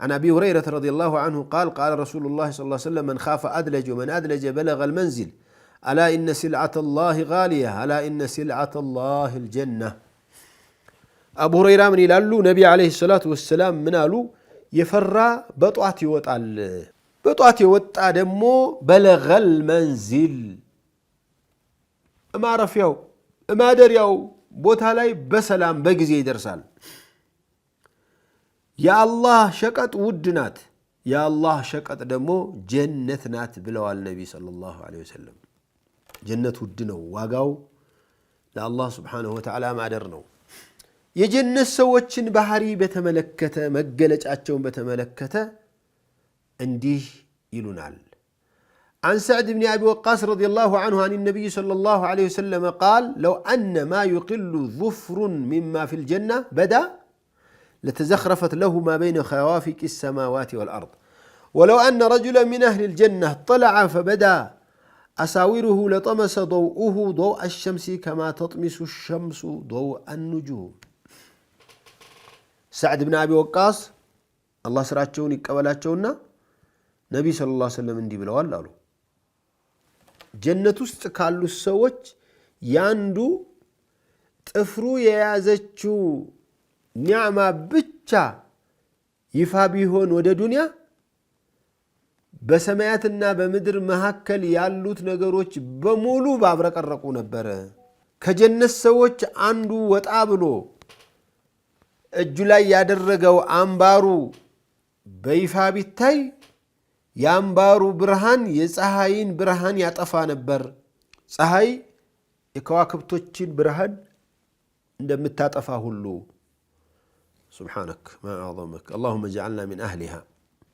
عن أبي هريرة رضي الله عنه قال قال رسول الله صلى الله عليه وسلم من خاف أدلج ومن أدلج بلغ المنزل ألا إن سلعة الله غالية ألا إن سلعة الله الجنة أبو هريرة من يلالو نبي عليه الصلاة والسلام من قالوا يفرى بطعتي وطال بطعتي وطا دمو بلغ المنزل ما رفيو ما دريو بوتا لاي بسلام بغزي يدرسال يا الله شقط ودنات يا الله شقط دمو جنة نات بلوى النبي صلى الله عليه وسلم جنة ودنو واقاو لا الله سبحانه وتعالى ما درنو يجنة سوچن بحري بتملكته مقلجاتهم بتملكته انديه يلونال عن سعد بن أبي وقاص رضي الله عنه عن النبي صلى الله عليه وسلم قال لو أن ما يقل ظفر مما في الجنة بدا لتزخرفت له ما بين خوافق السماوات والأرض ولو أن رجلا من أهل الجنة طلع فبدا أساوره لطمس ضوءه ضوء الشمس كما تطمس الشمس ضوء النجوم سعد بن أبي وقاص الله سراتشون يقبلاتشونا نبي صلى الله عليه وسلم اندي بلوال قالوا جنة ውስጥ ካሉ ሰዎች ያንዱ ጥፍሩ የያዘችው ኒዕማ ብቻ ይፋ ቢሆን ወደ ዱንያ በሰማያትና በምድር መሐከል ያሉት ነገሮች በሙሉ ባብረቀረቁ ነበር ከጀነት ሰዎች አንዱ ወጣ ብሎ እጁ ላይ ያደረገው አምባሩ በይፋ ቢታይ የአምባሩ ብርሃን የፀሐይን ብርሃን ያጠፋ ነበር ፀሐይ የከዋክብቶችን ብርሃን እንደምታጠፋ ሁሉ سبحانك ما أعظمك اللهم اجعلنا من أهلها